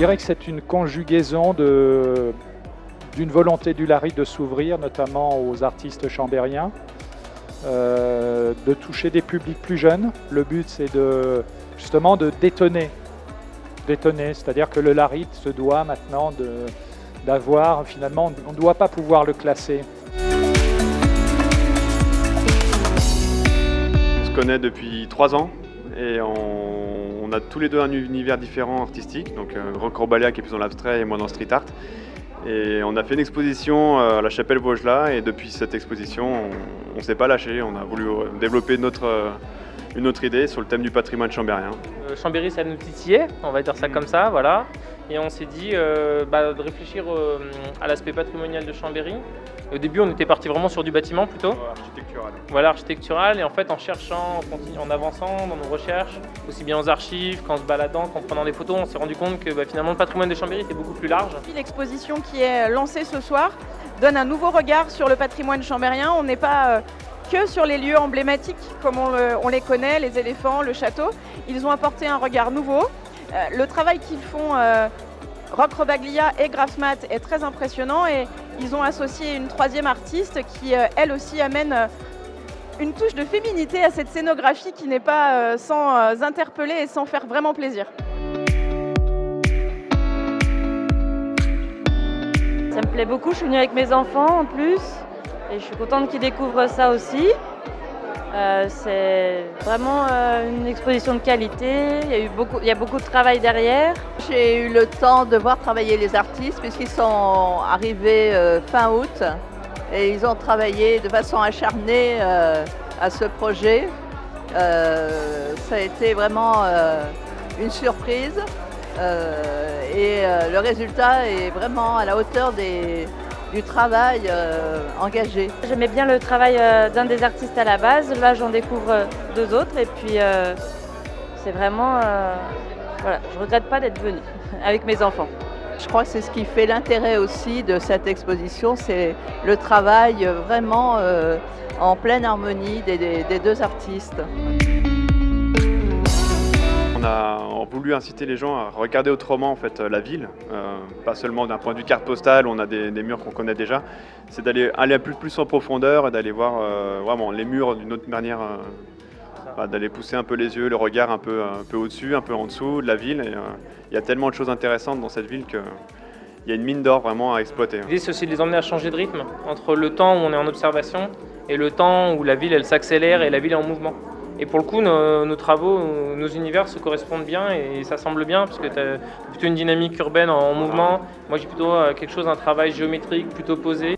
dirais que c'est une conjugaison d'une volonté du Laritt de s'ouvrir, notamment aux artistes chambériens, de toucher des publics plus jeunes. Le but, c'est justement de détonner, c'est-à-dire que le Laritt se doit maintenant d'avoir, finalement, on ne doit pas pouvoir le classer. On se connaît depuis 3 ans et on a tous les deux un univers différent artistique, donc Roch Robalia qui est plus dans l'abstrait et moi dans le street art. Et on a fait une exposition à la Chapelle Vaugelas et depuis cette exposition, on ne s'est pas lâché. On a voulu développer une autre idée sur le thème du patrimoine chambérien. Chambéry, ça nous titillait, on va dire ça comme ça, voilà. Et on s'est dit de réfléchir à l'aspect patrimonial de Chambéry. Au début, on était parti vraiment sur du bâtiment plutôt. Architectural. Voilà, architectural. Et en fait, en cherchant, en avançant dans nos recherches, aussi bien aux archives qu'en se baladant, qu'en prenant des photos, on s'est rendu compte que finalement le patrimoine de Chambéry était beaucoup plus large. L'exposition qui est lancée ce soir donne un nouveau regard sur le patrimoine chambérien. On n'est pas que sur les lieux emblématiques comme on les connaît, les éléphants, le château. Ils ont apporté un regard nouveau. Le travail qu'ils font, Roch Robalia et Grafmat, est très impressionnant et ils ont associé une troisième artiste qui, elle aussi, amène une touche de féminité à cette scénographie qui n'est pas sans interpeller et sans faire vraiment plaisir. Ça me plaît beaucoup, je suis venue avec mes enfants en plus et je suis contente qu'ils découvrent ça aussi. C'est vraiment une exposition de qualité, il y a beaucoup de travail derrière. J'ai eu le temps de voir travailler les artistes puisqu'ils sont arrivés fin août et ils ont travaillé de façon acharnée à ce projet. Ça a été vraiment une surprise et le résultat est vraiment à la hauteur du travail engagé. J'aimais bien le travail d'un des artistes à la base, là j'en découvre 2 autres et puis c'est vraiment, voilà, je regrette pas d'être venue avec mes enfants. Je crois que c'est ce qui fait l'intérêt aussi de cette exposition, c'est le travail vraiment en pleine harmonie des 2 artistes. On a voulu inciter les gens à regarder autrement en fait, la ville, pas seulement d'un point de vue carte postale, on a des murs qu'on connaît déjà, c'est d'aller plus en profondeur et d'aller voir vraiment les murs d'une autre manière, d'aller pousser un peu les yeux, le regard un peu au-dessus, un peu en dessous de la ville. Et il y a tellement de choses intéressantes dans cette ville qu'il y a une mine d'or vraiment à exploiter. L'idée, c'est aussi de les emmener à changer de rythme entre le temps où on est en observation et le temps où la ville elle s'accélère et la ville est en mouvement. Et pour le coup, nos travaux, nos univers se correspondent bien et ça semble bien parce que tu as plutôt une dynamique urbaine en mouvement. Moi, j'ai plutôt quelque chose, un travail géométrique plutôt posé.